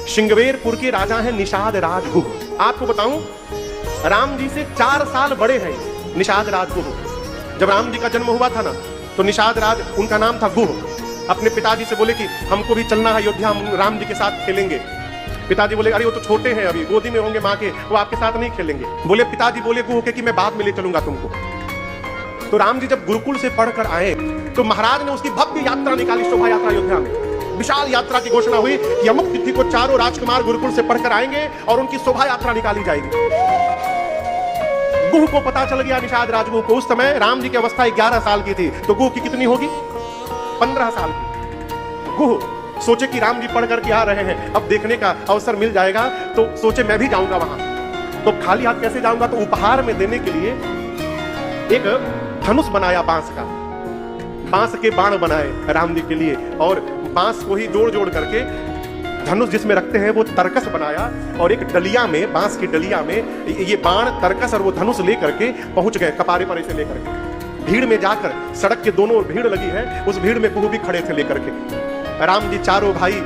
श्रृंगवेरपुर के राजा हैं निषाद राज गुह। आपको बताऊं, राम जी से 4 साल बड़े हैं निषाद राज गुह। जब राम जी का जन्म हुआ था ना, तो निषाद राज उनका नाम था गुह। अपने पिताजी से बोले कि हमको भी चलना है अयोध्या, हम राम जी के साथ खेलेंगे। पिताजी बोले अरे वो तो छोटे हैं, अभी गोदी में होंगे माँ के, वो आपके साथ नहीं खेलेंगे। बोले पिताजी बोले गुह के कि मैं बाद में ले चलूंगा तुमको। तो राम जी जब गुरुकुल से पढ़कर आए तो महाराज ने उसकी भव्य यात्रा निकाली, शोभा यात्रा अयोध्या में। विशाल यात्रा की घोषणा हुई कि अमुक तिथि को चारों राजकुमार गुरुकुल से पढ़कर आएंगे और उनकी शोभा यात्रा निकाली जाएगी। गुह को पता चल गया, निषाद राजगुह को। उस समय राम जी की अवस्था 11 साल की थी, तो गुह की कितनी होगी? 15 साल की। गुह सोचे कि राम जी पढ़ करके आ रहे हैं, अब देखने का अवसर मिल जाएगा, तो सोचे मैं भी जाऊंगा वहां। तो खाली हाथ कैसे जाऊंगा? तो उपहार में देने के लिए एक धनुष बनाया बांस का, बांस के बाण बनाए राम जी के लिए, और बांस को ही जोड़ जोड़ करके धनुष जिसमें रखते हैं वो तरकस बनाया, और एक डलिया में, बांस की डलिया में ये बाण, तरकस और वो धनुष लेकर के पहुंच गए, कपारे पर ऐसे लेकर के। भीड़ में जाकर, सड़क के दोनों ओर भीड़ लगी है, उस भीड़ में गुह भी खड़े थे लेकर के। राम जी चारों भाई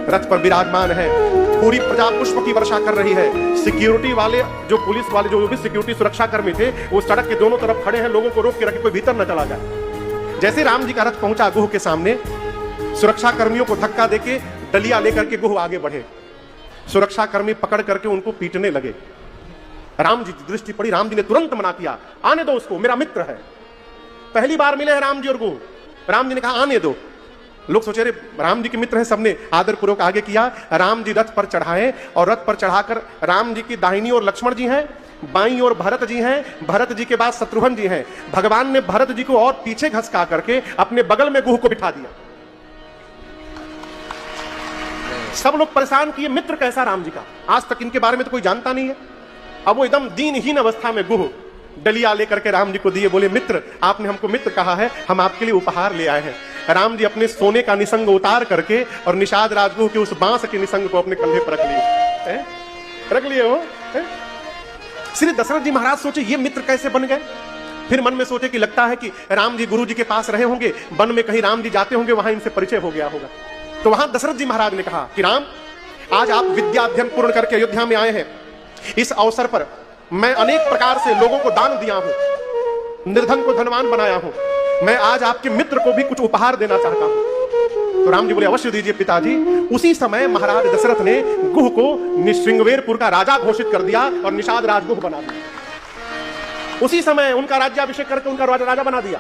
रथ पर विराजमान है, पूरी प्रजा पुष्प की वर्षा कर रही है। सिक्योरिटी वाले, जो पुलिस वाले, जो भी सिक्योरिटी सुरक्षा कर्मी थे, वो सड़क के दोनों तरफ खड़े हैं, लोगों को रोक के रखे कोई भीतर न चला जाए। जैसे राम जी का रथ पहुंचा गुह के सामने, सुरक्षा कर्मियों को धक्का देके डलिया लेकर के गुह आगे बढ़े। सुरक्षा कर्मी पकड़ करके उनको पीटने लगे। राम जी की दृष्टि पड़ी, राम जी ने तुरंत मना किया, आने दो उसको, मेरा मित्र है। पहली बार मिले हैं राम जी और गुह। राम जी ने कहा आने दो। लोग सोचे अरे राम जी के मित्र हैं, सबने आदर पूर्वक आगे किया। राम जी रथ पर चढ़ाए, और रथ पर चढ़ाकर राम जी की दाहिनी ओर लक्ष्मण जी हैं, बाईं ओर भरत जी हैं, भरत जी के बाद शत्रुघ्न जी हैं। भगवान ने भरत जी को और पीछे घसका करके अपने बगल में गुह को बिठा दिया। सब लोग परेशान किए, मित्र कैसा राम जी का, आज तक इनके बारे में तो कोई जानता नहीं है। अब वो एकदम दीनहीन अवस्था में गुह डलिया लेकर के राम जी को दिए, बोले मित्र, आपने हमको मित्र कहा है, हम आपके लिए उपहार ले आए हैं। राम जी अपने सोने का निसंग उतार करके और निषाद राजगुह के उस बांस के निसंग को अपने कंधे पर रख लिए हो। श्री दशरथ जी महाराज सोचे ये मित्र कैसे बन गए। फिर मन में सोचे कि लगता है कि राम जी गुरु जी के पास रहे होंगे, वन में कहीं राम जी जाते होंगे, वहां इनसे परिचय हो गया होगा। तो वहां दशरथ जी महाराज ने कहा कि राम, आज आप विद्या अध्ययन पूर्ण करके अयोध्या में आए हैं, इस अवसर पर मैं अनेक प्रकार से लोगों को दान दिया हूं, निर्धन को धनवान बनाया हूं, मैं आज आपके मित्र को भी कुछ उपहार देना चाहता हूं। तो राम जी बोले अवश्य दीजिए पिताजी। उसी समय महाराज दशरथ ने गुह को श्रृंगवेरपुर का राजा घोषित कर दिया और निषाद राजगुह बना दिया। उसी समय उनका राज्याभिषेक करके उनका राजा बना दिया।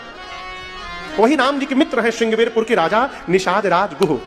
वही राम जी के मित्र हैं श्रृंगवेरपुर के राजा निषाद राजगुह।